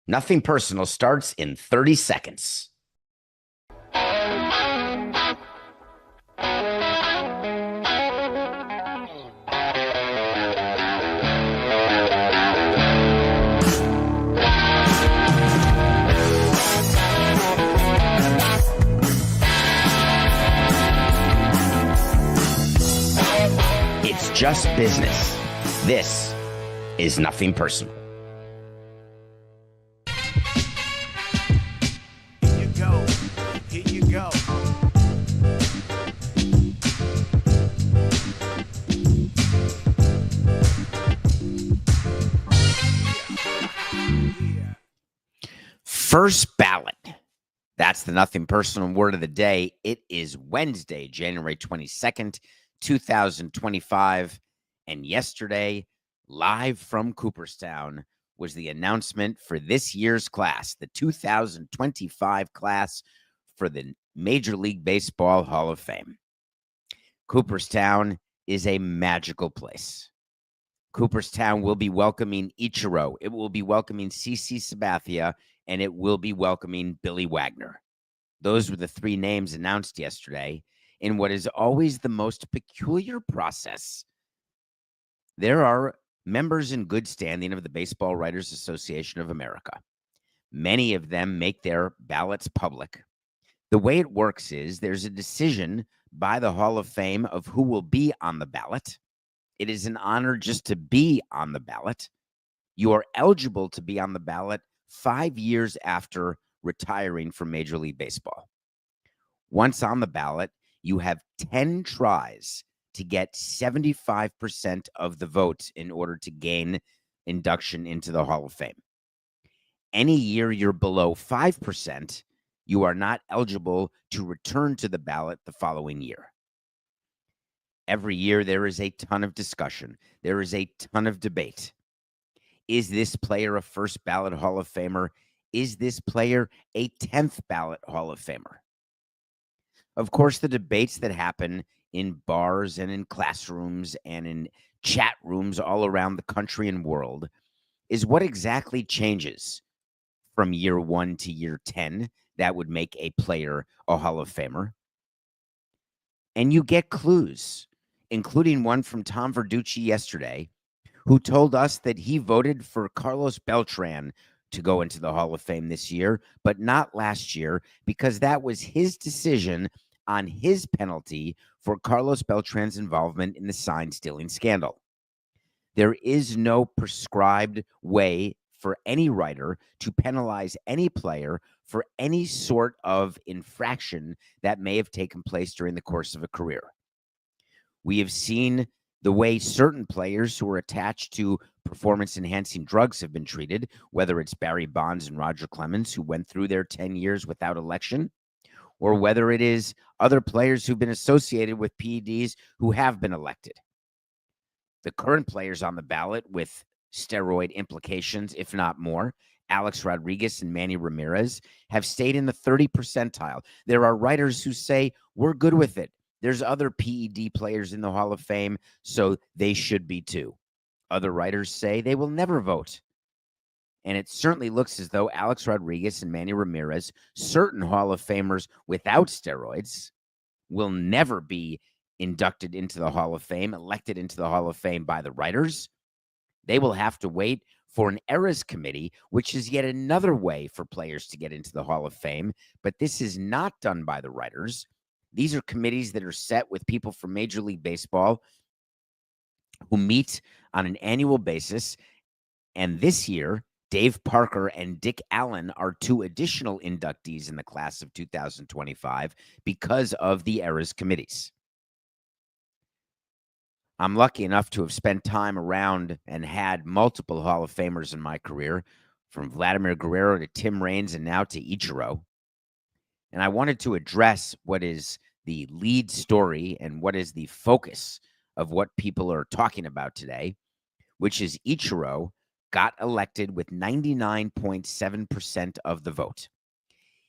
Nothing Personal starts in 30 seconds. It's just business. This is Nothing Personal. Here you go. First ballot. That's the Nothing Personal word of the day. It is Wednesday, January 22nd, 2025. And yesterday, live from Cooperstown, was the announcement for this year's class, the 2025 class for the Major League Baseball Hall of Fame. Cooperstown is a magical place. Cooperstown will be welcoming Ichiro. It will be welcoming CC Sabathia, and it will be welcoming Billy Wagner. Those were the three names announced yesterday in what is always the most peculiar process. There are members in good standing of the Baseball Writers Association of America. Many of them make their ballots public. The way it works is there's a decision by the Hall of Fame of who will be on the ballot. It is an honor just to be on the ballot. You are eligible to be on the ballot 5 years after retiring from Major League Baseball. Once on the ballot, you have 10 tries to get 75% of the votes in order to gain induction into the Hall of Fame. Any year you're below 5%, you are not eligible to return to the ballot the following year. Every year, there is a ton of discussion. There is a ton of debate. Is this player a first ballot Hall of Famer? Is this player a 10th ballot Hall of Famer? Of course, the debates that happen in bars and in classrooms and in chat rooms all around the country and world is what exactly changes from year 1 to year 10 that would make a player a Hall of Famer. And you get clues, including one from Tom Verducci yesterday, who told us that he voted for Carlos Beltran to go into the Hall of Fame this year, but not last year, because that was his decision on his penalty for Carlos Beltran's involvement in the sign-stealing scandal. There is no prescribed way for any writer to penalize any player for any sort of infraction that may have taken place during the course of a career. We have seen the way certain players who are attached to performance-enhancing drugs have been treated, whether it's Barry Bonds and Roger Clemens, who went through their 10 years without election, or whether it is other players who've been associated with PEDs who have been elected. The current players on the ballot with steroid implications, if not more, Alex Rodriguez and Manny Ramirez, have stayed in the 30 percentile. There are writers who say, we're good with it. There's other PED players in the Hall of Fame, so they should be too. Other writers say they will never vote. And it certainly looks as though Alex Rodriguez and Manny Ramirez, certain Hall of Famers without steroids, will never be inducted into the Hall of Fame, elected into the Hall of Fame by the writers. They will have to wait for an eras committee, which is yet another way for players to get into the Hall of Fame. But this is not done by the writers. These are committees that are set with people from Major League Baseball who meet on an annual basis. And this year, Dave Parker and Dick Allen are two additional inductees in the class of 2025 because of the eras committees. I'm lucky enough to have spent time around and had multiple Hall of Famers in my career, from Vladimir Guerrero to Tim Raines and now to Ichiro. And I wanted to address what is the lead story and what is the focus of what people are talking about today, which is Ichiro got elected with 99.7% of the vote.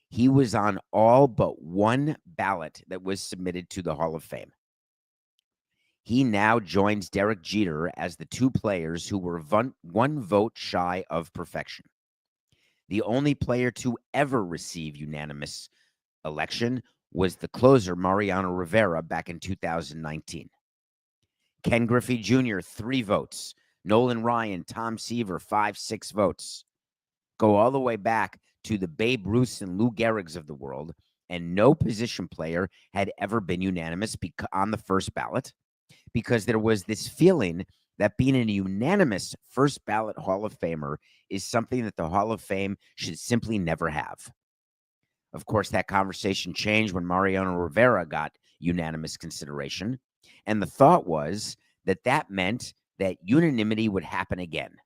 He was on all but one ballot that was submitted to the Hall of Fame. He now joins Derek Jeter as the two players who were one vote shy of perfection. The only player to ever receive unanimous election was the closer Mariano Rivera back in 2019. Ken Griffey Jr., 3 votes. Nolan Ryan, Tom Seaver, 5, 6 votes. Go all the way back to the Babe Ruths and Lou Gehrigs of the world, and no position player had ever been unanimous on the first ballot, because there was this feeling that being a unanimous first ballot Hall of Famer is something that the Hall of Fame should simply never have. Of course, that conversation changed when Mariano Rivera got unanimous consideration, and the thought was that that meant that unanimity would happen again.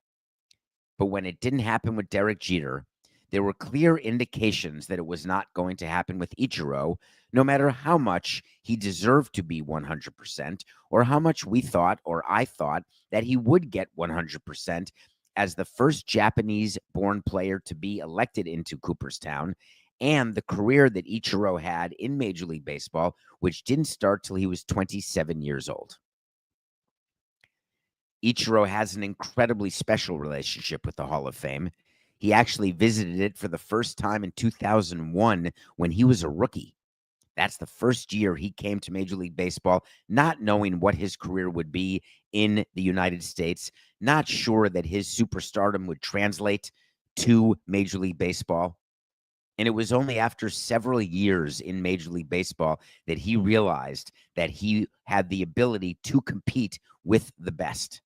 But when it didn't happen with Derek Jeter, there were clear indications that it was not going to happen with Ichiro, no matter how much he deserved to be 100%, or how much we thought, or I thought, that he would get 100% as the first Japanese-born player to be elected into Cooperstown, and the career that Ichiro had in Major League Baseball, which didn't start till he was 27 years old. Ichiro has an incredibly special relationship with the Hall of Fame. He actually visited it for the first time in 2001 when he was a rookie. That's the first year he came to Major League Baseball, not knowing what his career would be in the United States, not sure that his superstardom would translate to Major League Baseball. And it was only after several years in Major League Baseball that he realized that he had the ability to compete with the best.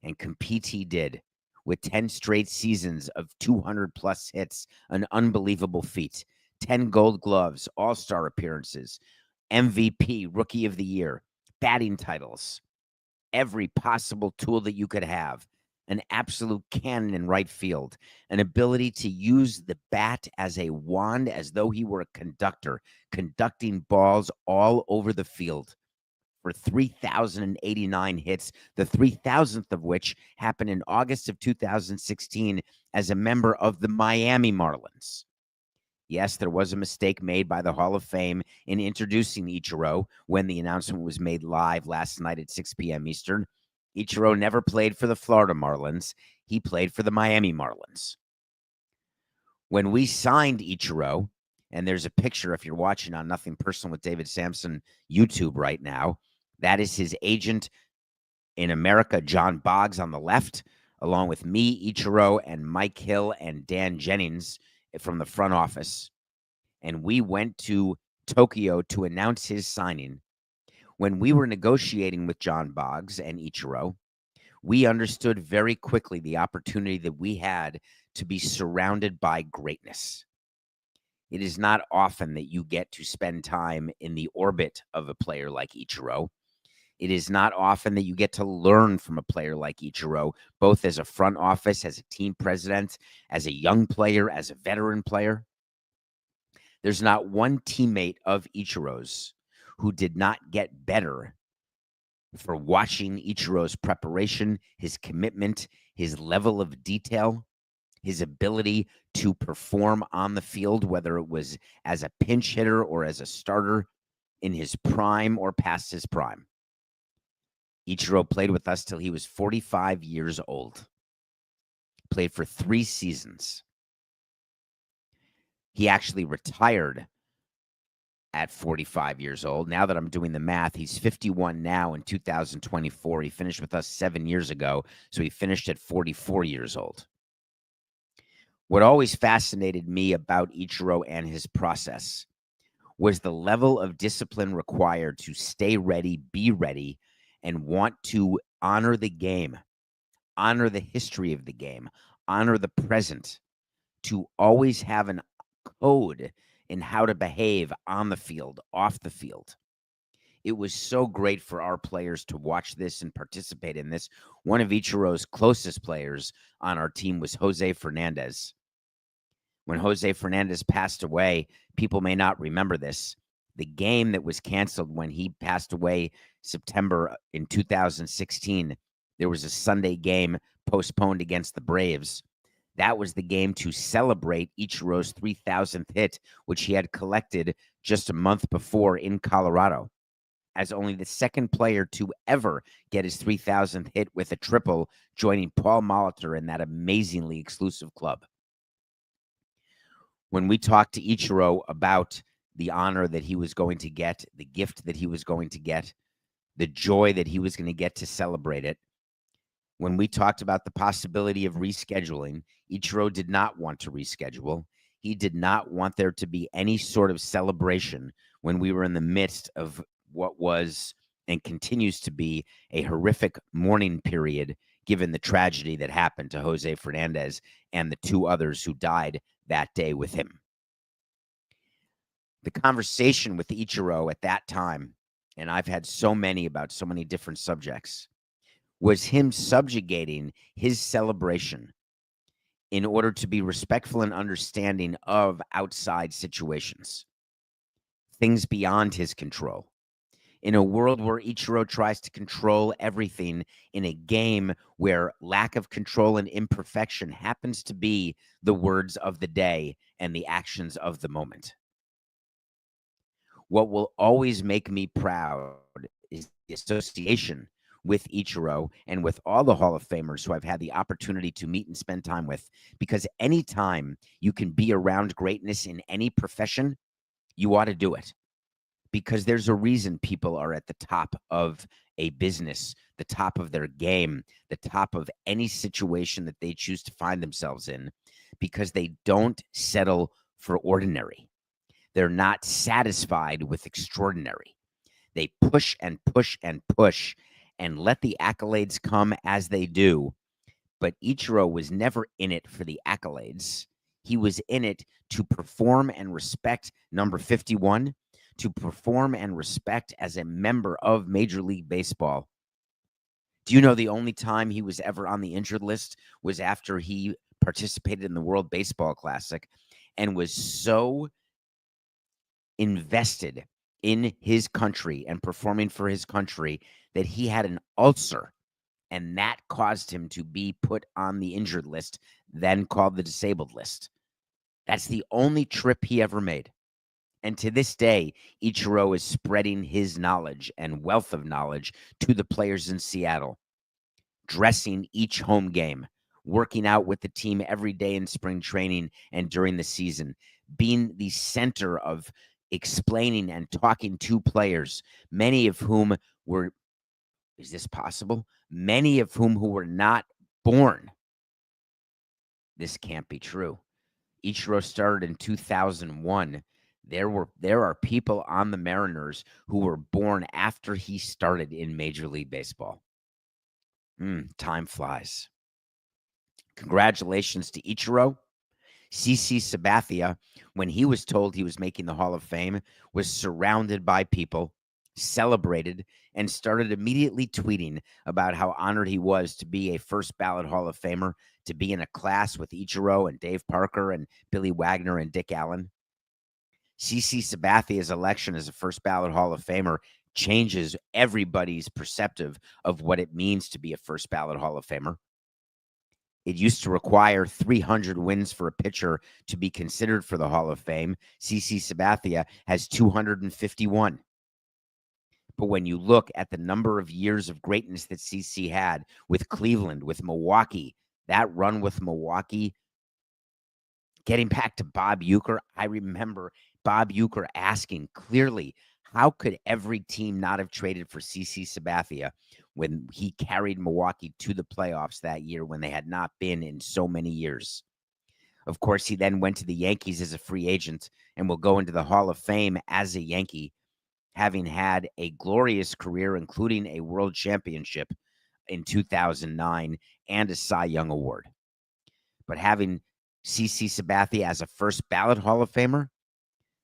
And compete he did, with 10 straight seasons of 200-plus hits, an unbelievable feat, 10 Gold Gloves, All-Star appearances, MVP, Rookie of the Year, batting titles, every possible tool that you could have, an absolute cannon in right field, an ability to use the bat as a wand as though he were a conductor, conducting balls all over the field for 3,089 hits, the 3,000th of which happened in August of 2016 as a member of the Miami Marlins. Yes, there was a mistake made by the Hall of Fame in introducing Ichiro when the announcement was made live last night at 6 p.m. Eastern. Ichiro never played for the Florida Marlins. He played for the Miami Marlins. When we signed Ichiro, and there's a picture if you're watching on Nothing Personal with David Samson YouTube right now, that is his agent in America, John Boggs, on the left, along with me, Ichiro, and Mike Hill and Dan Jennings from the front office. And we went to Tokyo to announce his signing. When we were negotiating with John Boggs and Ichiro, we understood very quickly the opportunity that we had to be surrounded by greatness. It is not often that you get to spend time in the orbit of a player like Ichiro. It is not often that you get to learn from a player like Ichiro, both as a front office, as a team president, as a young player, as a veteran player. There's not one teammate of Ichiro's who did not get better for watching Ichiro's preparation, his commitment, his level of detail, his ability to perform on the field, whether it was as a pinch hitter or as a starter in his prime or past his prime. Ichiro played with us till he was 45 years old. Played for 3 seasons. He actually retired at 45 years old. Now that I'm doing the math, he's 51 now in 2024. He finished with us 7 years ago, so he finished at 44 years old. What always fascinated me about Ichiro and his process was the level of discipline required to stay ready, be ready, and want to honor the game, honor the history of the game, honor the present, to always have an code in how to behave on the field, off the field. It was so great for our players to watch this and participate in this. One of Ichiro's closest players on our team was Jose Fernandez. When Jose Fernandez passed away, people may not remember this. The game that was canceled when he passed away September in 2016, there was a Sunday game postponed against the Braves. That was the game to celebrate Ichiro's 3,000th hit, which he had collected just a month before in Colorado, as only the second player to ever get his 3,000th hit with a triple, joining Paul Molitor in that amazingly exclusive club. When we talked to Ichiro about the honor that he was going to get, the gift that he was going to get, the joy that he was going to get to celebrate it, when we talked about the possibility of rescheduling, Ichiro did not want to reschedule. He did not want there to be any sort of celebration when we were in the midst of what was and continues to be a horrific mourning period, given the tragedy that happened to Jose Fernandez and the two others who died that day with him. The conversation with Ichiro at that time, and I've had so many about so many different subjects, was him subjugating his celebration in order to be respectful and understanding of outside situations, things beyond his control. In a world where Ichiro tries to control everything, in a game where lack of control and imperfection happens to be the words of the day and the actions of the moment. What will always make me proud is the association with Ichiro and with all the Hall of Famers who I've had the opportunity to meet and spend time with, because anytime you can be around greatness in any profession, you ought to do it. Because there's a reason people are at the top of a business, the top of their game, the top of any situation that they choose to find themselves in, because they don't settle for ordinary. They're not satisfied with extraordinary. They push and push and push and let the accolades come as they do. But Ichiro was never in it for the accolades. He was in it to perform and respect number 51, to perform and respect as a member of Major League Baseball. Do you know the only time he was ever on the injured list was after he participated in the World Baseball Classic and was so invested in his country and performing for his country that he had an ulcer, and that caused him to be put on the injured list, then called the disabled list. That's the only trip he ever made. And to this day, Ichiro is spreading his knowledge and wealth of knowledge to the players in Seattle, dressing each home game, working out with the team every day in spring training and during the season, being the center of explaining and talking to players, many of whom were, is this possible? Many of whom who were not born. This can't be true. Ichiro started in 2001. There are people on the Mariners who were born after he started in Major League Baseball. Time flies. Congratulations to Ichiro. CC Sabathia, when he was told he was making the Hall of Fame, was surrounded by people, celebrated, and started immediately tweeting about how honored he was to be a first ballot Hall of Famer, to be in a class with Ichiro and Dave Parker and Billy Wagner and Dick Allen. CC Sabathia's election as a first ballot Hall of Famer changes everybody's perceptive of what it means to be a first ballot Hall of Famer. It used to require 300 wins for a pitcher to be considered for the Hall of Fame. CC Sabathia has 251. But when you look at the number of years of greatness that CC had with Cleveland, with Milwaukee, that run with Milwaukee, getting back to Bob Uecker, I remember Bob Uecker asking clearly, how could every team not have traded for CC Sabathia when he carried Milwaukee to the playoffs that year when they had not been in so many years? Of course, he then went to the Yankees as a free agent and will go into the Hall of Fame as a Yankee, having had a glorious career, including a world championship in 2009 and a Cy Young Award. But having CC Sabathia as a first ballot Hall of Famer,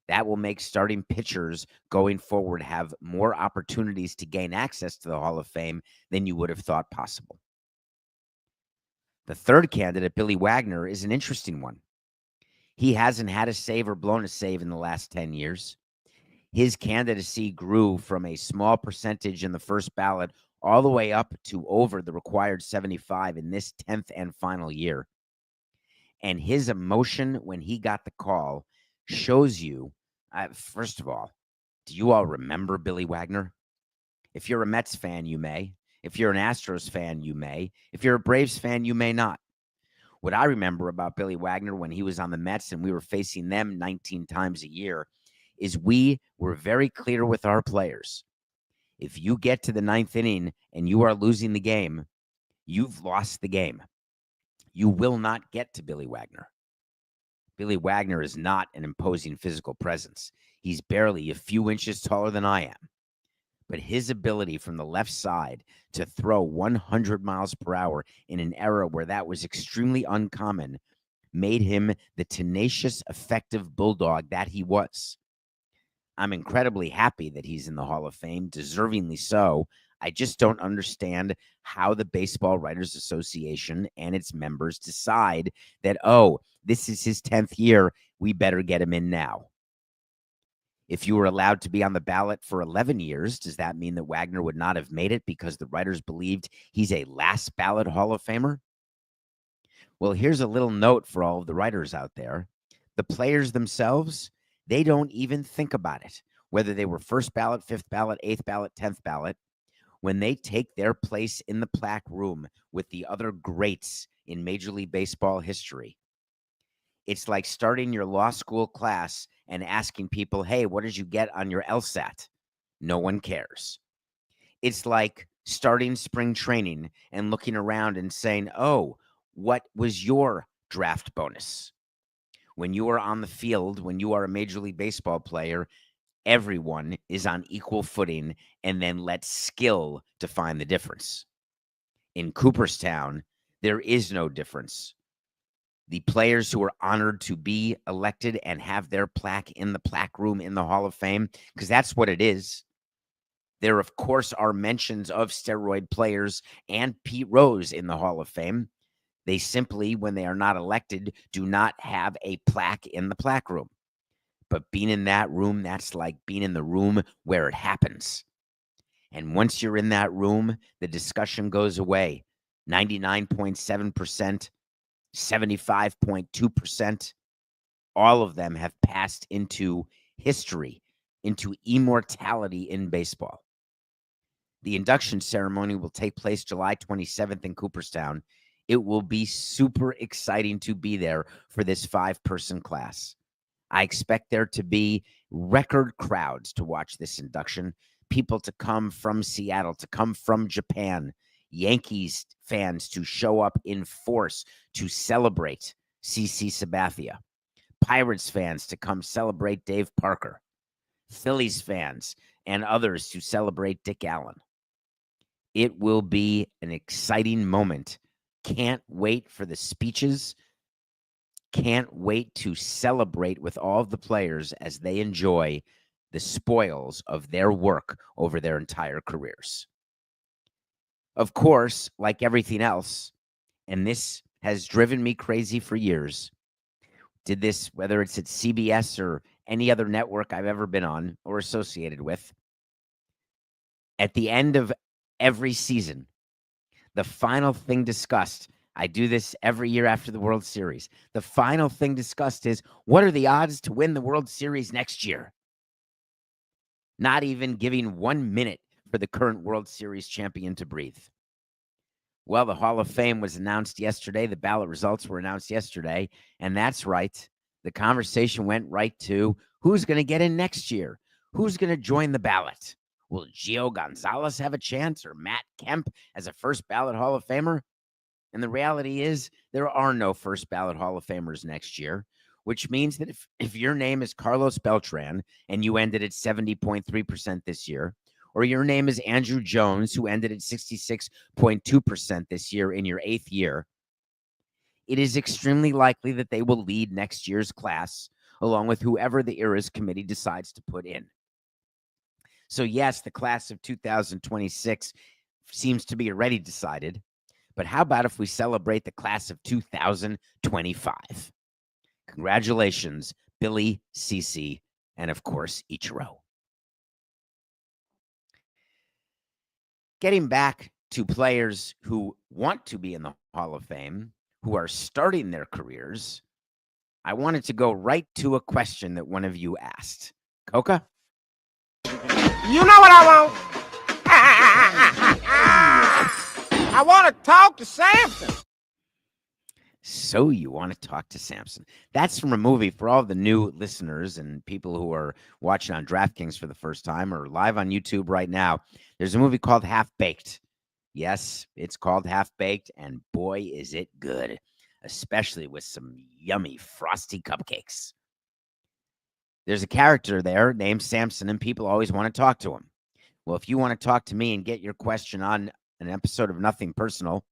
that will make starting pitchers going forward have more opportunities to gain access to the Hall of Fame than you would have thought possible. The third candidate, Billy Wagner, is an interesting one. He hasn't had a save or blown a save in the last 10 years. His candidacy grew from a small percentage in the first ballot all the way up to over the required 75 in this 10th and final year. And his emotion when he got the call shows you, first of all, do you all remember Billy Wagner? If you're a Mets fan, you may. If you're an Astros fan, you may. If you're a Braves fan, you may not. What I remember about Billy Wagner when he was on the Mets and we were facing them 19 times a year is we were very clear with our players. If you get to the ninth inning and you are losing the game, you've lost the game. You will not get to Billy Wagner. Billy Wagner is not an imposing physical presence. He's barely a few inches taller than I am. But his ability from the left side to throw 100 miles per hour in an era where that was extremely uncommon made him the tenacious, effective bulldog that he was. I'm incredibly happy that he's in the Hall of Fame, deservingly so. I just don't understand how the Baseball Writers Association and its members decide that, oh, this is his 10th year, we better get him in now. If you were allowed to be on the ballot for 11 years, does that mean that Wagner would not have made it because the writers believed he's a last ballot Hall of Famer? Well, here's a little note for all of the writers out there. The players themselves, they don't even think about it, whether they were first ballot, fifth ballot, eighth ballot, 10th ballot. When they take their place in the plaque room with the other greats in Major League Baseball history, it's like starting your law school class and asking people, hey, what did you get on your LSAT? No one cares. It's like starting spring training and looking around and saying, oh, what was your draft bonus? When you are on the field, when you are a Major League Baseball player, everyone is on equal footing and then let skill define the difference. In Cooperstown, there is no difference. The players who are honored to be elected and have their plaque in the plaque room in the Hall of Fame, because that's what it is. There, of course, are mentions of steroid players and Pete Rose in the Hall of Fame. They simply, when they are not elected, do not have a plaque in the plaque room. But being in that room, that's like being in the room where it happens. And once you're in that room, the discussion goes away. 99.7%, 75.2%, all of them have passed into history, into immortality in baseball. The induction ceremony will take place July 27th in Cooperstown. It will be super exciting to be there for this 5-person class. I expect there to be record crowds to watch this induction, people to come from Seattle, to come from Japan, Yankees fans to show up in force to celebrate CC Sabathia, Pirates fans to come celebrate Dave Parker, Phillies fans and others to celebrate Dick Allen. It will be an exciting moment. Can't wait for the speeches. Can't wait to celebrate with all of the players as they enjoy the spoils of their work over their entire careers. Of course, like everything else, and this has driven me crazy for years, did this, whether it's at CBS or any other network I've ever been on or associated with, at the end of every season, the final thing discussed, I do this every year after the World Series, the final thing discussed is, what are the odds to win the World Series next year? Not even giving 1 minute for the current World Series champion to breathe. Well, the Hall of Fame was announced yesterday. The ballot results were announced yesterday. And that's right. The conversation went right to who's going to get in next year? Who's going to join the ballot? Will Gio Gonzalez have a chance or Matt Kemp as a first ballot Hall of Famer? And the reality is there are no first ballot Hall of Famers next year, which means that if your name is Carlos Beltran and you ended at 70.3% this year, or your name is Andrew Jones, who ended at 66.2% this year in your 8th year, it is extremely likely that they will lead next year's class, along with whoever the Eras Committee decides to put in. So yes, the class of 2026 seems to be already decided, but how about if we celebrate the class of 2025? Congratulations, Billy, CC, and of course, Ichiro. Getting back to players who want to be in the Hall of Fame, who are starting their careers, I wanted to go right to a question that one of you asked. Coca? You know what I want? I want to talk to Samson. So You Want to Talk to Samson. That's from a movie for all the new listeners and people who are watching on DraftKings for the first time or live on YouTube right now. There's a movie called Half Baked. Yes, it's called Half Baked, and boy, is it good, especially with some yummy frosty cupcakes. There's a character there named Samson, and people always want to talk to him. Well, if you want to talk to me and get your question on an episode of Nothing Personal,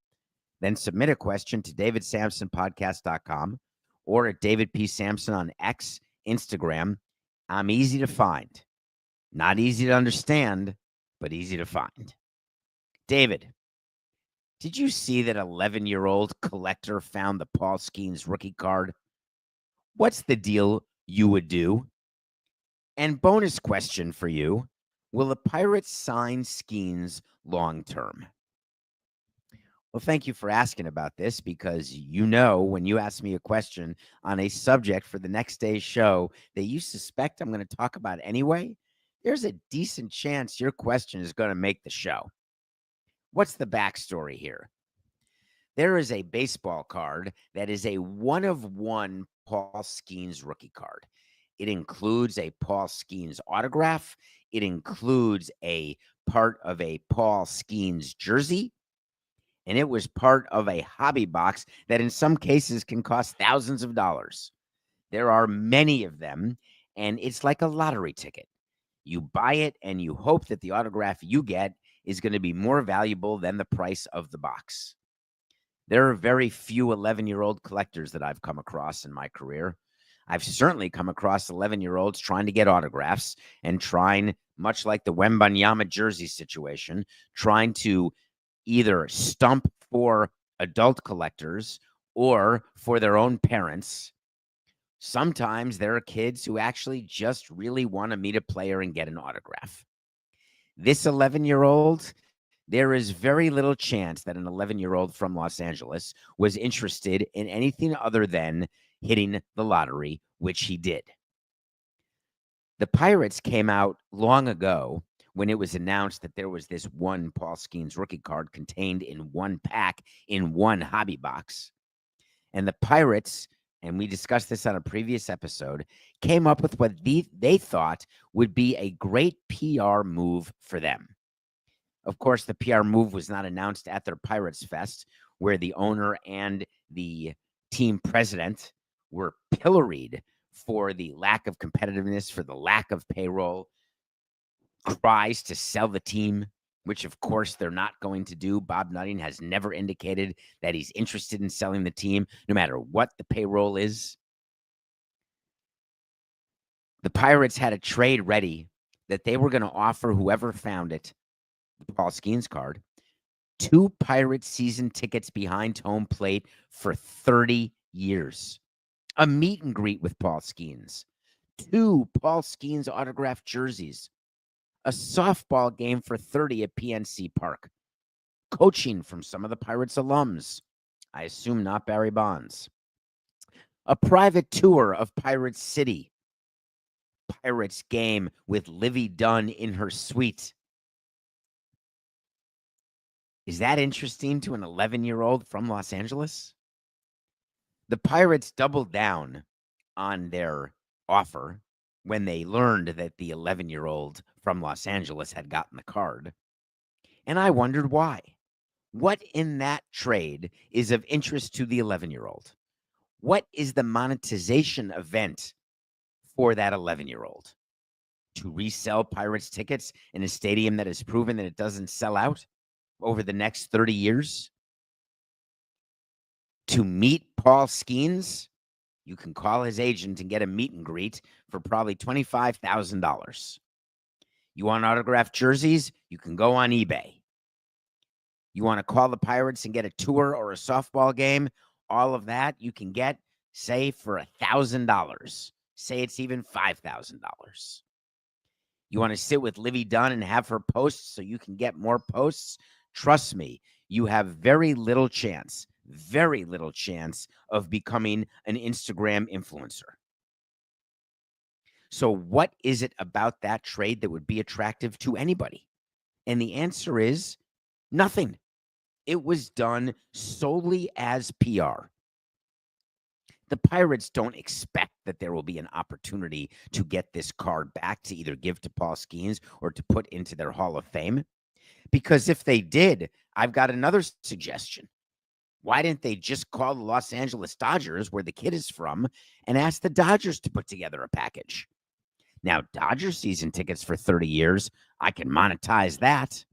then submit a question to davidsamsonpodcast.com or at David P. Samson on X, Instagram. I'm easy to find. Not easy to understand, but easy to find. David, did you see that 11-year-old collector found the Paul Skenes rookie card? What's the deal you would do? And bonus question for you, will the Pirates sign Skenes long term? Well, thank you for asking about this, because when you ask me a question on a subject for the next day's show that you suspect I'm going to talk about anyway, there's a decent chance your question is going to make the show. What's the backstory here? There is a baseball card that is a one-of-one Paul Skenes rookie card. It includes a Paul Skenes autograph. It includes a part of a Paul Skenes jersey. And it was part of a hobby box that in some cases can cost thousands of dollars. There are many of them, and it's like a lottery ticket. You buy it and you hope that the autograph you get is going to be more valuable than the price of the box. There are very few 11-year-old collectors that I've come across in my career. I've certainly come across 11-year-olds trying to get autographs and trying, much like the Wembanyama jersey situation, trying to either stump for adult collectors or for their own parents. Sometimes there are kids who actually just really want to meet a player and get an autograph. This 11-year-old, there is very little chance that an 11-year-old from Los Angeles was interested in anything other than hitting the lottery, which he did. The Pirates came out long ago when it was announced that there was this one Paul Skenes rookie card contained in one pack in one hobby box. And the Pirates, and we discussed this on a previous episode, came up with what they thought would be a great PR move for them. Of course, the PR move was not announced at their Pirates Fest, where the owner and the team president were pilloried for the lack of competitiveness, for the lack of payroll, cries to sell the team, which of course they're not going to do. Bob Nutting has never indicated that he's interested in selling the team, no matter what the payroll is. The Pirates had a trade ready that they were going to offer whoever found it, the Paul Skenes card, 2 Pirates season tickets behind home plate for 30 years. A meet and greet with Paul Skenes, 2 Paul Skenes autographed jerseys, a softball game for 30 at PNC Park, coaching from some of the Pirates alums, I assume not Barry Bonds, a private tour of Pirates City, Pirates game with Livy Dunn in her suite. Is that interesting to an 11-year-old from Los Angeles? The Pirates doubled down on their offer when they learned that the 11-year-old from Los Angeles had gotten the card. And I wondered why. What in that trade is of interest to the 11-year-old? What is the monetization event for that 11-year-old? To resell Pirates tickets in a stadium that has proven that it doesn't sell out over the next 30 years? To meet Paul Skenes? You can call his agent and get a meet and greet for probably $25,000. You want autographed jerseys? You can go on eBay. You want to call the Pirates and get a tour or a softball game? All of that you can get, say, for $1,000. Say it's even $5,000. You want to sit with Livy Dunn and have her posts so you can get more posts? Trust me, you have very little chance of becoming an Instagram influencer. So what is it about that trade that would be attractive to anybody? And the answer is nothing. It was done solely as PR. The Pirates don't expect that there will be an opportunity to get this card back to either give to Paul Skenes or to put into their Hall of Fame. Because if they did, I've got another suggestion. Why didn't they just call the Los Angeles Dodgers, where the kid is from, and ask the Dodgers to put together a package? Now, Dodger season tickets for 30 years, I can monetize that.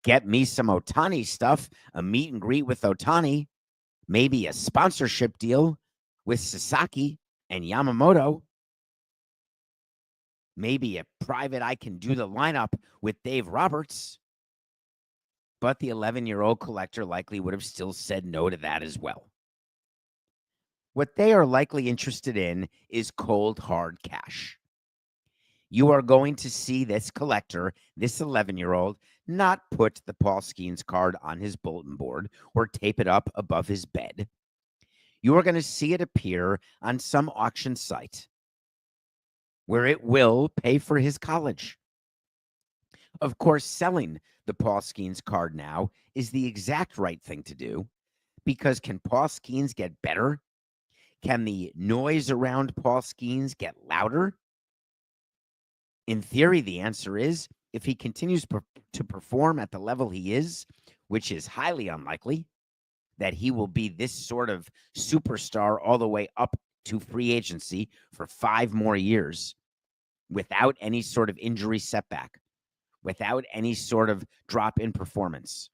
Get me some Ohtani stuff, a meet and greet with Ohtani, maybe a sponsorship deal with Sasaki and Yamamoto. Maybe a private I can do the lineup with Dave Roberts. But the 11-year-old collector likely would have still said no to that as well. What they are likely interested in is cold, hard cash. You are going to see this collector, this 11-year-old, not put the Paul Skenes card on his bulletin board or tape it up above his bed. You are going to see it appear on some auction site where it will pay for his college. Of course, selling the Paul Skenes card now is the exact right thing to do, because can Paul Skenes get better? Can the noise around Paul Skenes get louder? In theory, the answer is, if he continues to perform at the level he is, which is highly unlikely, that he will be this sort of superstar all the way up to free agency for 5 more years without any sort of injury setback, without any sort of drop in performance.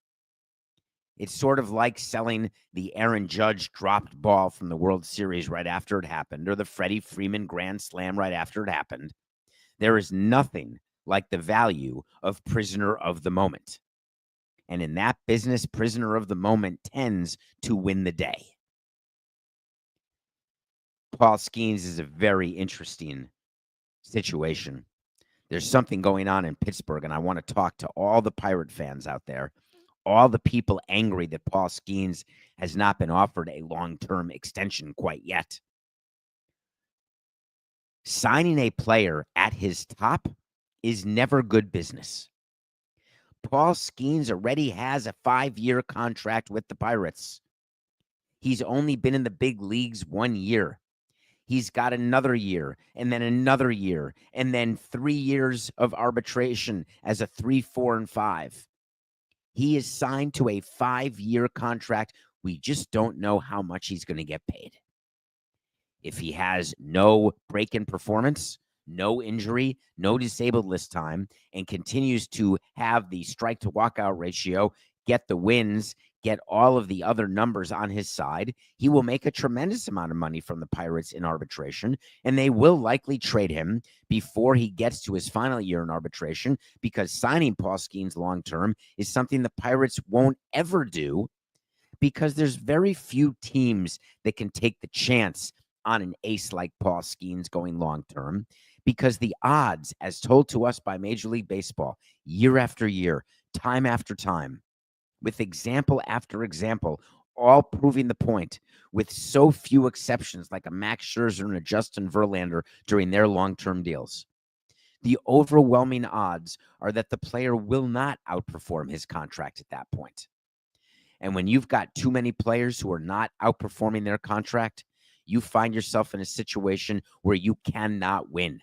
It's sort of like selling the Aaron Judge dropped ball from the World Series right after it happened, or the Freddie Freeman grand slam right after it happened. There is nothing like the value of prisoner of the moment. And in that business, prisoner of the moment tends to win the day. Paul Skenes is a very interesting situation. There's something going on in Pittsburgh, and I want to talk to all the Pirate fans out there, all the people angry that Paul Skenes has not been offered a long-term extension quite yet. Signing a player at his top is never good business. Paul Skenes already has a 5-year contract with the Pirates. He's only been in the big leagues 1 year. He's got another year, and then another year, and then 3 years of arbitration as a 3, 4, and 5. He is signed to a 5-year contract. We just don't know how much he's going to get paid. If he has no break in performance, no injury, no disabled list time, and continues to have the strike to walkout ratio, get the wins, get all of the other numbers on his side, he will make a tremendous amount of money from the Pirates in arbitration, and they will likely trade him before he gets to his final year in arbitration, because signing Paul Skenes long-term is something the Pirates won't ever do, because there's very few teams that can take the chance on an ace like Paul Skenes going long-term, because the odds, as told to us by Major League Baseball year after year, time after time, with example after example, all proving the point, with so few exceptions like a Max Scherzer and a Justin Verlander during their long-term deals, the overwhelming odds are that the player will not outperform his contract at that point. And when you've got too many players who are not outperforming their contract, you find yourself in a situation where you cannot win.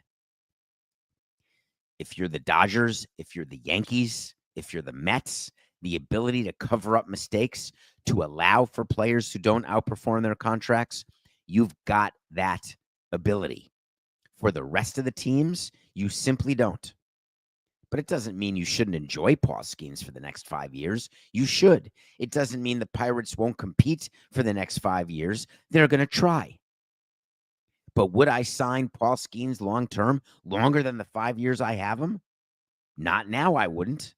If you're the Dodgers, if you're the Yankees, if you're the Mets, the ability to cover up mistakes, to allow for players who don't outperform their contracts, you've got that ability. For the rest of the teams, you simply don't. But it doesn't mean you shouldn't enjoy Paul Skenes for the next 5 years. You should. It doesn't mean the Pirates won't compete for the next 5 years. They're going to try. But would I sign Paul Skenes long-term, longer than the 5 years I have him? Not now, I wouldn't.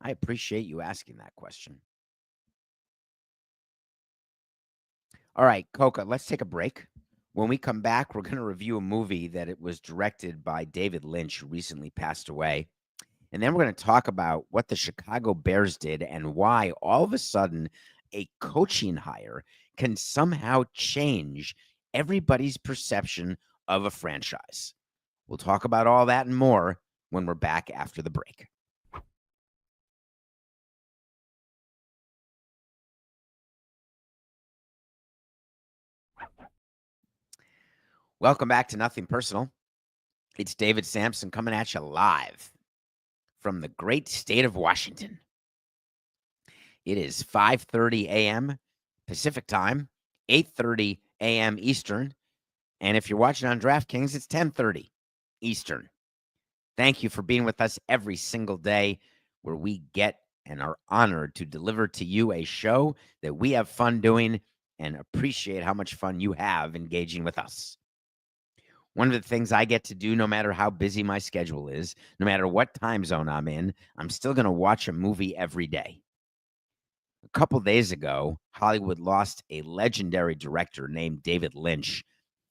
I appreciate you asking that question. All right, Coca, let's take a break. When we come back, we're going to review a movie that it was directed by David Lynch, who recently passed away. And then we're going to talk about what the Chicago Bears did and why all of a sudden a coaching hire can somehow change everybody's perception of a franchise. We'll talk about all that and more when we're back after the break. Welcome back to Nothing Personal. It's David Samson coming at you live from the great state of Washington. It is 5:30 a.m. Pacific time, 8:30 a.m. Eastern, and if you're watching on DraftKings, it's 10:30 Eastern. Thank you for being with us every single day where we get and are honored to deliver to you a show that we have fun doing and appreciate how much fun you have engaging with us. One of the things I get to do, no matter how busy my schedule is, no matter what time zone I'm in, I'm still going to watch a movie every day. A couple days ago, Hollywood lost a legendary director named David Lynch,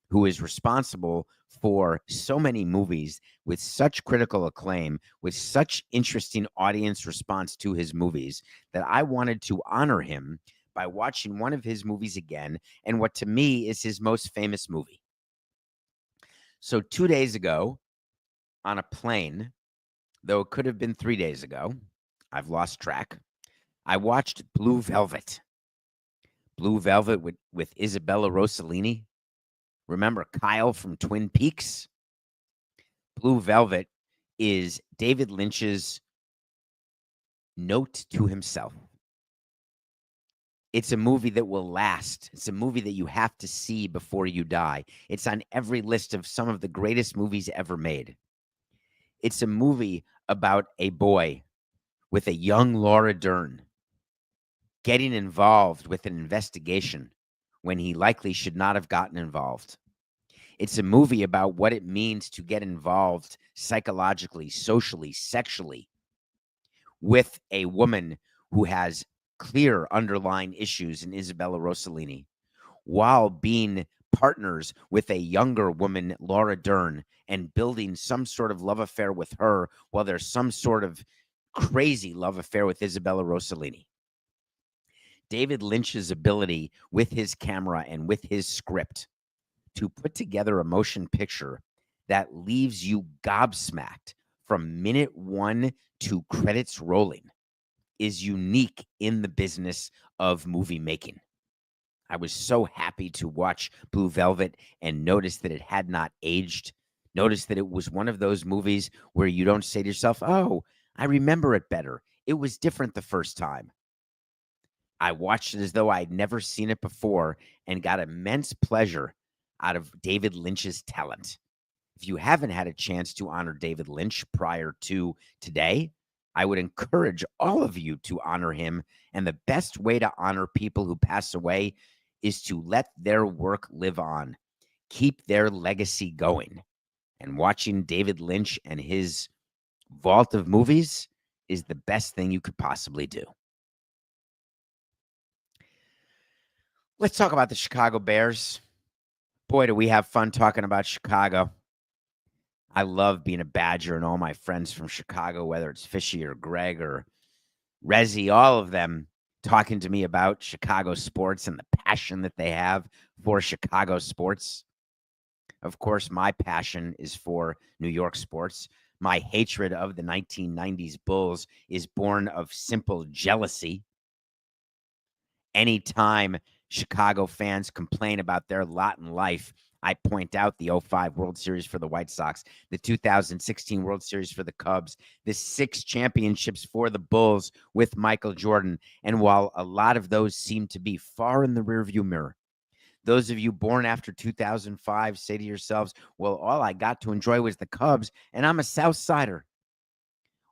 who is responsible for so many movies with such critical acclaim, with such interesting audience response to his movies, that I wanted to honor him by watching one of his movies again, and what to me is his most famous movie. So 2 days ago, on a plane, though it could have been 3 days ago, I've lost track, I watched Blue Velvet. Blue Velvet with Isabella Rossellini. Remember Kyle from Twin Peaks? Blue Velvet is David Lynch's note to himself. It's a movie that will last. It's a movie that you have to see before you die. It's on every list of some of the greatest movies ever made. It's a movie about a boy with a young Laura Dern getting involved with an investigation when he likely should not have gotten involved. It's a movie about what it means to get involved psychologically, socially, sexually with a woman who has clear underlying issues in Isabella Rossellini, while being partners with a younger woman, Laura Dern, and building some sort of love affair with her while there's some sort of crazy love affair with Isabella Rossellini. David Lynch's ability with his camera and with his script to put together a motion picture that leaves you gobsmacked from minute one to credits rolling is unique in the business of movie making. I was so happy to watch Blue Velvet and notice that it had not aged. Notice that it was one of those movies where you don't say to yourself, oh, I remember it better. It was different the first time. I watched it as though I'd never seen it before and got immense pleasure out of David Lynch's talent. If you haven't had a chance to honor David Lynch prior to today, I would encourage all of you to honor him. And the best way to honor people who pass away is to let their work live on, keep their legacy going. And watching David Lynch and his vault of movies is the best thing you could possibly do. Let's talk about the Chicago Bears. Boy, do we have fun talking about Chicago. I love being a Badger, and all my friends from Chicago, whether it's Fishy or Greg or Rezzy, all of them talking to me about Chicago sports and the passion that they have for Chicago sports. Of course, my passion is for New York sports. My hatred of the 1990s Bulls is born of simple jealousy. Anytime Chicago fans complain about their lot in life, I point out the 2005 World Series for the White Sox, the 2016 World Series for the Cubs, the 6 championships for the Bulls with Michael Jordan. And while a lot of those seem to be far in the rearview mirror, those of you born after 2005 say to yourselves, well, all I got to enjoy was the Cubs, and I'm a South Sider.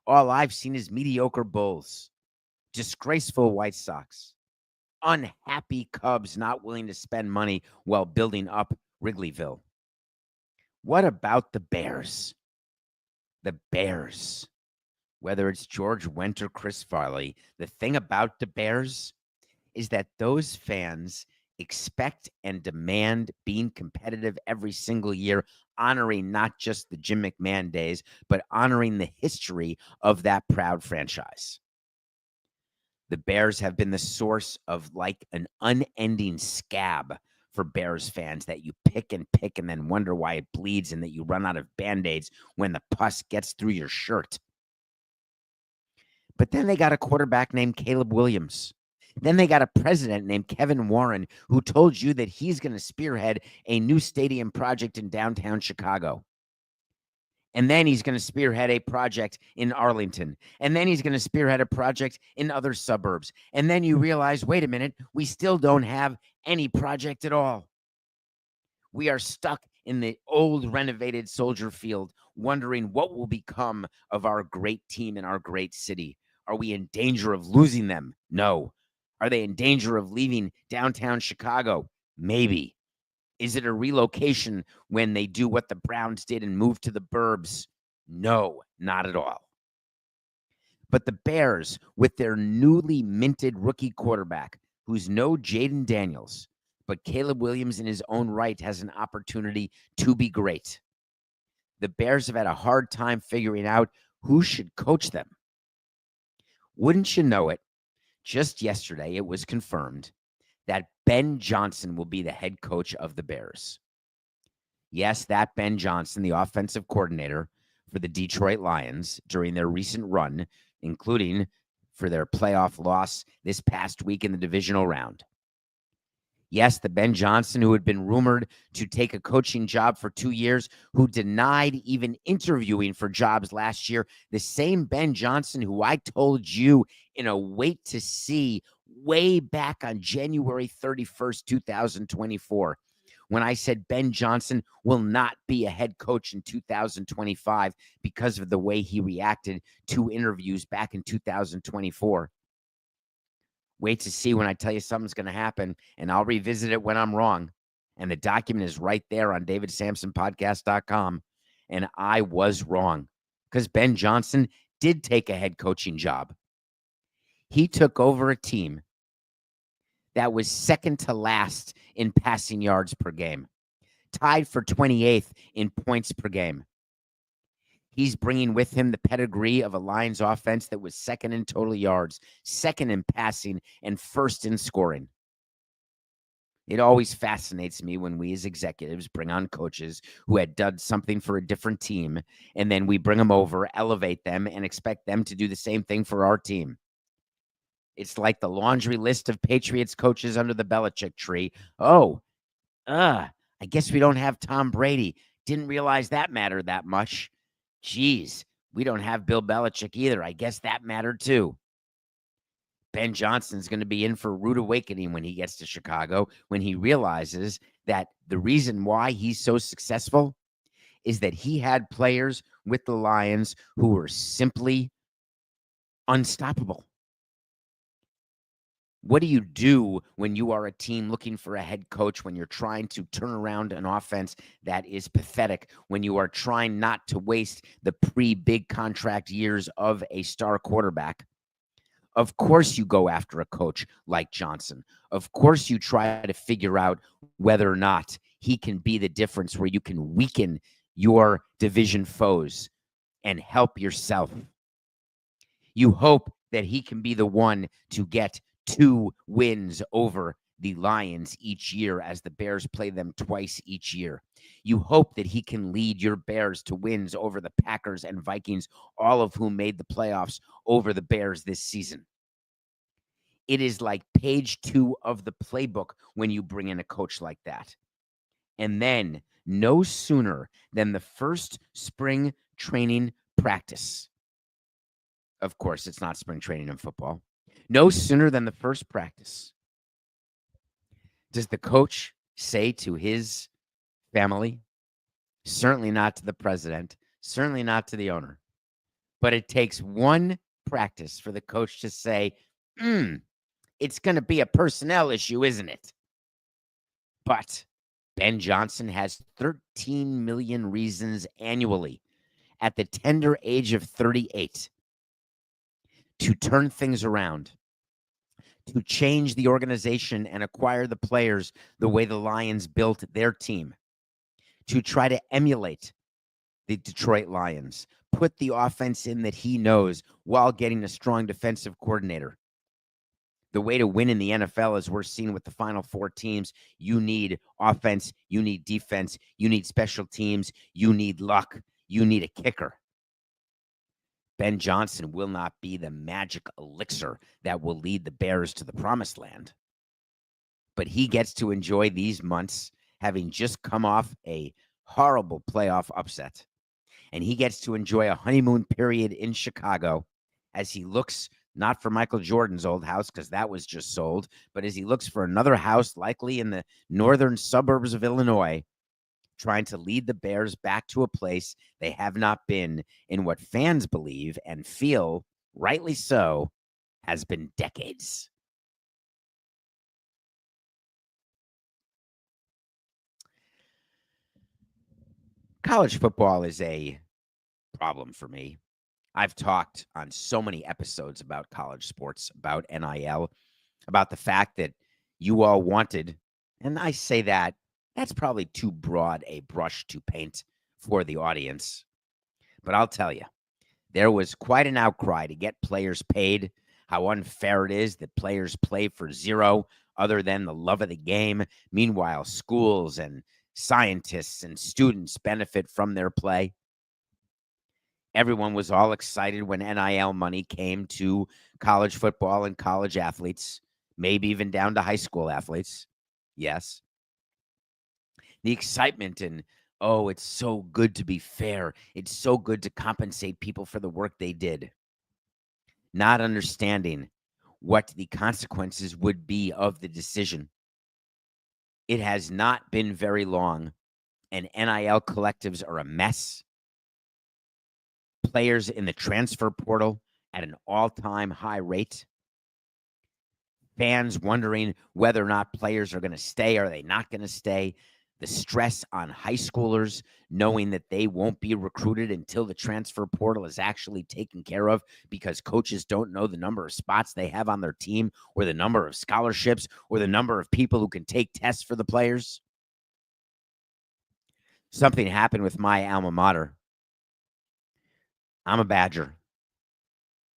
All I've seen is mediocre Bulls, disgraceful White Sox, unhappy Cubs not willing to spend money while building up Wrigleyville. What about the Bears? The Bears. Whether it's George Wendt or Chris Farley, the thing about the Bears is that those fans expect and demand being competitive every single year, honoring not just the Jim McMahon days, but honoring the history of that proud franchise. The Bears have been the source of like an unending scab for Bears fans that you pick and then wonder why it bleeds and that you run out of Band-Aids when the pus gets through your shirt. But then they got a quarterback named Caleb Williams. Then they got a president named Kevin Warren who told you that he's going to spearhead a new stadium project in downtown Chicago. And then he's going to spearhead a project in Arlington. And then he's going to spearhead a project in other suburbs. And then you realize, wait a minute, we still don't have any project at all. We are stuck in the old renovated Soldier Field, wondering what will become of our great team in our great city. Are we in danger of losing them? No. Are they in danger of leaving downtown Chicago? Maybe. Is it a relocation when they do what the Browns did and move to the burbs? No, not at all. But the Bears, with their newly minted rookie quarterback, who's no Jaden Daniels, but Caleb Williams in his own right has an opportunity to be great. The Bears have had a hard time figuring out who should coach them. Wouldn't you know it, just yesterday it was confirmed that Ben Johnson will be the head coach of the Bears. Yes, that Ben Johnson, the offensive coordinator for the Detroit Lions during their recent run, including for their playoff loss this past week in the divisional round. Yes, the Ben Johnson who had been rumored to take a coaching job for 2 years, who denied even interviewing for jobs last year. The same Ben Johnson who I told you in a wait to see way back on January 31st, 2024, when I said Ben Johnson will not be a head coach in 2025 because of the way he reacted to interviews back in 2024. Wait to see when I tell you something's going to happen, and I'll revisit it when I'm wrong. And the document is right there on davidsamsonpodcast.com. And I was wrong because Ben Johnson did take a head coaching job. He took over a team that was second to last in passing yards per game, tied for 28th in points per game. He's bringing with him the pedigree of a Lions offense that was second in total yards, second in passing, and first in scoring. It always fascinates me when we as executives bring on coaches who had done something for a different team, and then we bring them over, elevate them, and expect them to do the same thing for our team. It's like the laundry list of Patriots coaches under the Belichick tree. I guess we don't have Tom Brady. Didn't realize that mattered that much. Geez, we don't have Bill Belichick either. I guess that mattered too. Ben Johnson's going to be in for a rude awakening when he gets to Chicago, when he realizes that the reason why he's so successful is that he had players with the Lions who were simply unstoppable. What do you do when you are a team looking for a head coach, when you're trying to turn around an offense that is pathetic, when you are trying not to waste the pre-big contract years of a star quarterback? Of course you go after a coach like Johnson. Of course you try to figure out whether or not he can be the difference where you can weaken your division foes and help yourself. You hope that he can be the one to get 2 wins over the Lions each year as the Bears play them twice each year. You hope that he can lead your Bears to wins over the Packers and Vikings, all of whom made the playoffs over the Bears this season. It is like page 2 of the playbook when you bring in a coach like that. And then no sooner than the first spring training practice. Of course, it's not spring training in football. No sooner than the first practice does the coach say to his family, certainly not to the president, certainly not to the owner, but it takes one practice for the coach to say, it's going to be a personnel issue, isn't it? But Ben Johnson has 13 million reasons annually at the tender age of 38 to turn things around, to change the organization and acquire the players the way the Lions built their team, to try to emulate the Detroit Lions, put the offense in that he knows while getting a strong defensive coordinator. The way to win in the NFL, as we're seeing with the Final Four teams, you need offense, you need defense, you need special teams, you need luck, you need a kicker. Ben Johnson will not be the magic elixir that will lead the Bears to the promised land. But he gets to enjoy these months having just come off a horrible playoff upset. And he gets to enjoy a honeymoon period in Chicago as he looks not for Michael Jordan's old house, because that was just sold, but as he looks for another house, likely in the northern suburbs of Illinois, trying to lead the Bears back to a place they have not been in what fans believe and feel, rightly so, has been decades. College football is a problem for me. I've talked on so many episodes about college sports, about NIL, about the fact that you all wanted, and I say that's probably too broad a brush to paint for the audience. But I'll tell you, there was quite an outcry to get players paid, how unfair it is that players play for zero other than the love of the game. Meanwhile, schools and scientists and students benefit from their play. Everyone was all excited when NIL money came to college football and college athletes, maybe even down to high school athletes. Yes. The excitement and, oh, it's so good to be fair. It's so good to compensate people for the work they did. Not understanding what the consequences would be of the decision. It has not been very long, and NIL collectives are a mess. Players in the transfer portal at an all-time high rate. Fans wondering whether or not players are going to stay. Are they not going to stay? The stress on high schoolers knowing that they won't be recruited until the transfer portal is actually taken care of because coaches don't know the number of spots they have on their team or the number of scholarships or the number of people who can take tests for the players. Something happened with my alma mater. I'm a Badger.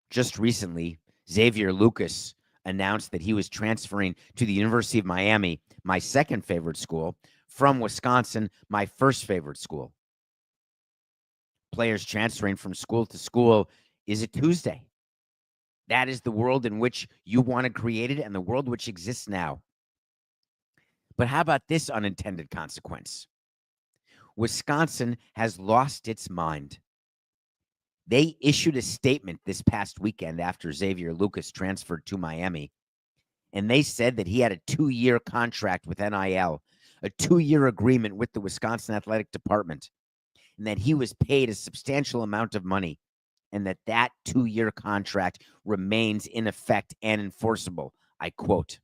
Just recently, Xavier Lucas announced that he was transferring to the University of Miami, my second favorite school, from Wisconsin, my first favorite school. Players transferring from school to school is a Tuesday. That is the world in which you wanted created and the world which exists now. But how about this unintended consequence? Wisconsin has lost its mind. They issued a statement this past weekend after Xavier Lucas transferred to Miami, and they said that he had a 2-year contract with NIL, a 2-year agreement with the Wisconsin Athletic Department, and that he was paid a substantial amount of money, and that 2-year contract remains in effect and enforceable. I quote,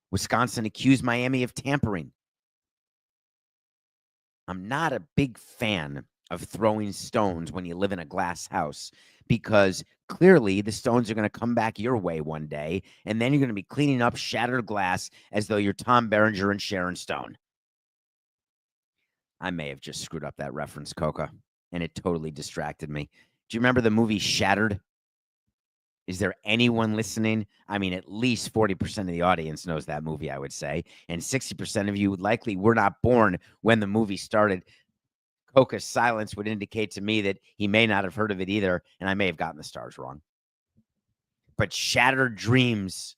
Wisconsin accused Miami of tampering. I'm not a big fan of throwing stones when you live in a glass house, because clearly the stones are going to come back your way one day, and then you're going to be cleaning up shattered glass as though you're Tom Berenger and Sharon Stone. I may have just screwed up that reference, Coca, and it totally distracted me. Do you remember the movie Shattered? Is there anyone listening? I mean, at least 40% of the audience knows that movie, I would say, and 60% of you likely were not born when the movie started. Coca's silence would indicate to me that he may not have heard of it either, and I may have gotten the stars wrong. But shattered dreams,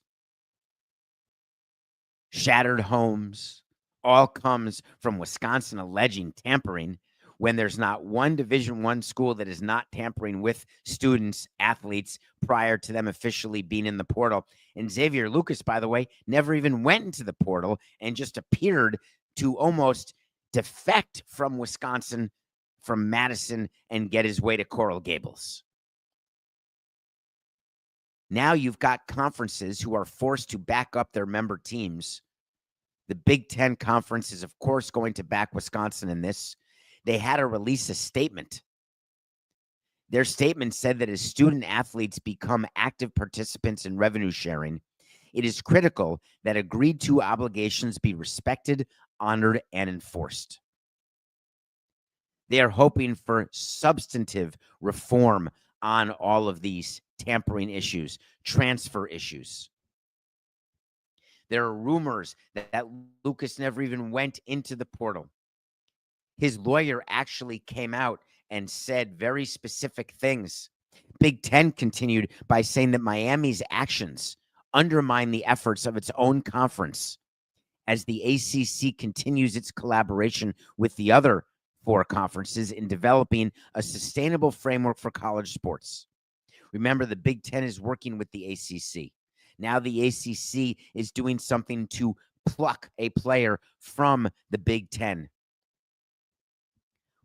shattered homes, all comes from Wisconsin alleging tampering when there's not one Division I school that is not tampering with students, athletes, prior to them officially being in the portal. And Xavier Lucas, by the way, never even went into the portal and just appeared to almost defect from Wisconsin, from Madison, and get his way to Coral Gables. Now you've got conferences who are forced to back up their member teams. The Big Ten Conference is, of course, going to back Wisconsin in this. They had to release a statement. Their statement said that as student athletes become active participants in revenue sharing, it is critical that agreed to obligations be respected, honored, and enforced. They are hoping for substantive reform on all of these tampering issues, transfer issues. There are rumors that Lucas never even went into the portal. His lawyer actually came out and said very specific things. Big Ten continued by saying that Miami's actions undermine the efforts of its own conference as the ACC continues its collaboration with the other four conferences in developing a sustainable framework for college sports. Remember, the Big Ten is working with the ACC. Now the ACC is doing something to pluck a player from the Big Ten.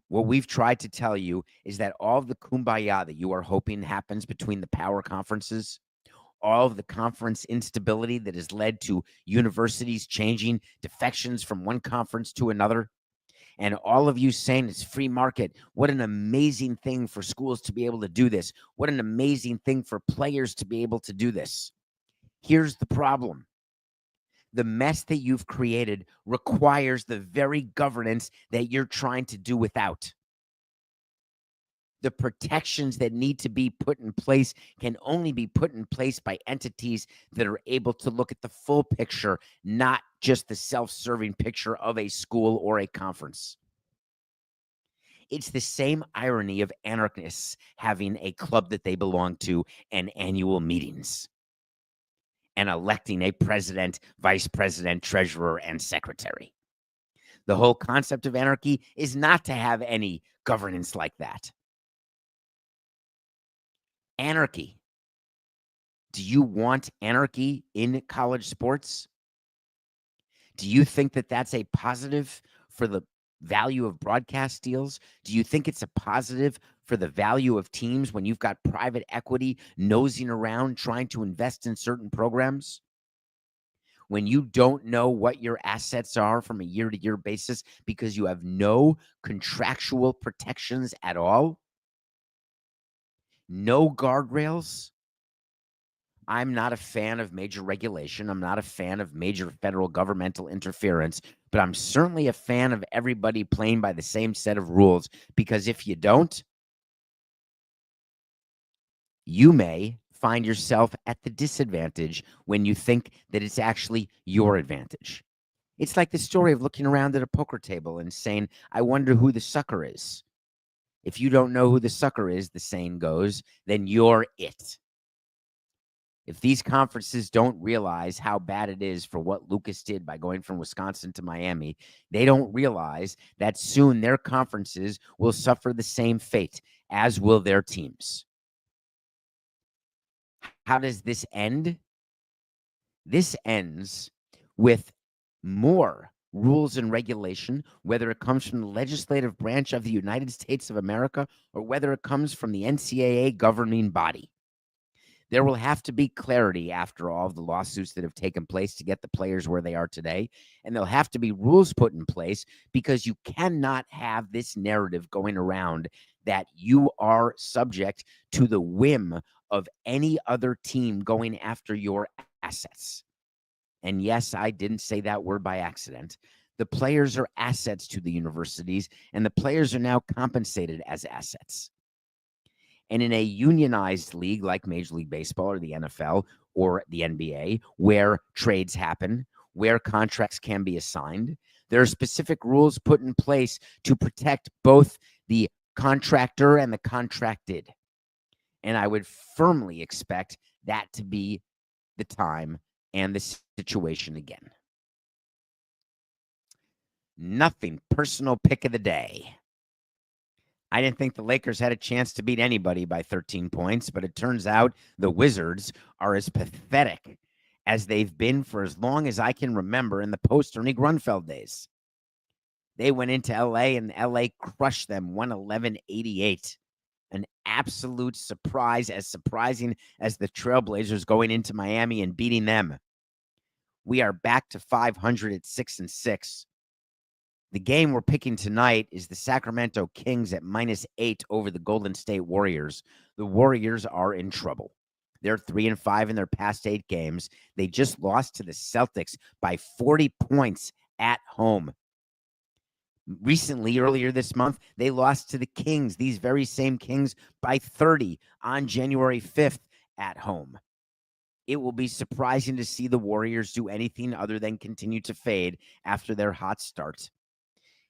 What we've tried to tell you is that all of the kumbaya that you are hoping happens between the power conferences, all of the conference instability that has led to universities changing defections from one conference to another, and all of you saying it's free market. What an amazing thing for schools to be able to do this. What an amazing thing for players to be able to do this. Here's the problem. The mess that you've created requires the very governance that you're trying to do without. The protections that need to be put in place can only be put in place by entities that are able to look at the full picture, not just the self-serving picture of a school or a conference. It's the same irony of anarchists having a club that they belong to and annual meetings and electing a president, vice president, treasurer, and secretary. The whole concept of anarchy is not to have any governance like that. Anarchy. Do you want anarchy in college sports? Do you think that that's a positive for the value of broadcast deals? Do you think it's a positive for the value of teams when you've got private equity nosing around trying to invest in certain programs? When you don't know what your assets are from a year-to-year basis because you have no contractual protections at all? No guardrails? I'm not a fan of major regulation. I'm not a fan of major federal governmental interference, but I'm certainly a fan of everybody playing by the same set of rules, because if you don't, you may find yourself at the disadvantage when you think that it's actually your advantage. It's like the story of looking around at a poker table and saying, I wonder who the sucker is. If you don't know who the sucker is, the saying goes, then you're it. If these conferences don't realize how bad it is for what Lucas did by going from Wisconsin to Miami, they don't realize that soon their conferences will suffer the same fate, as will their teams. How does this end? This ends with more rules and regulation, whether it comes from the legislative branch of the United States of America or whether it comes from the NCAA governing body. There will have to be clarity after all of the lawsuits that have taken place to get the players where they are today. And there'll have to be rules put in place, because you cannot have this narrative going around that you are subject to the whim of any other team going after your assets. And yes, I didn't say that word by accident. The players are assets to the universities, and the players are now compensated as assets. And in a unionized league like Major League Baseball or the NFL or the NBA, where trades happen, where contracts can be assigned, there are specific rules put in place to protect both the contractor and the contracted. And I would firmly expect that to be the time and the situation again. Nothing personal pick of the day. I didn't think the Lakers had a chance to beat anybody by 13 points, but it turns out the Wizards are as pathetic as they've been for as long as I can remember in the post-Ernie Grunfeld days. They went into L.A. and L.A. crushed them 111-88. An absolute surprise, as surprising as the Trailblazers going into Miami and beating them. We are back to 500 at 6-6. The game we're picking tonight is the Sacramento Kings at -8 over the Golden State Warriors. The Warriors are in trouble. They're 3-5 in their past 8 games. They just lost to the Celtics by 40 points at home. Recently, earlier this month, they lost to the Kings, these very same Kings, by 30 on January 5th at home. It will be surprising to see the Warriors do anything other than continue to fade after their hot start.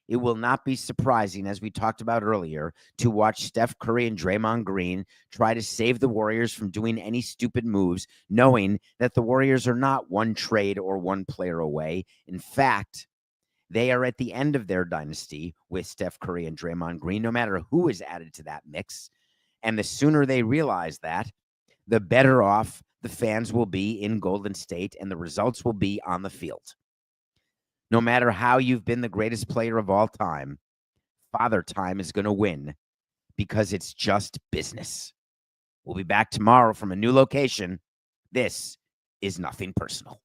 it will not be surprising, as we talked about earlier, to watch Steph Curry and Draymond Green try to save the Warriors from doing any stupid moves, knowing that the Warriors are not one trade or one player away. In fact, they are at the end of their dynasty with Steph Curry and Draymond Green, no matter who is added to that mix. And the sooner they realize that, the better off the fans will be in Golden State and the results will be on the field. No matter how you've been the greatest player of all time, Father Time is going to win because it's just business. We'll be back tomorrow from a new location. This is Nothing Personal.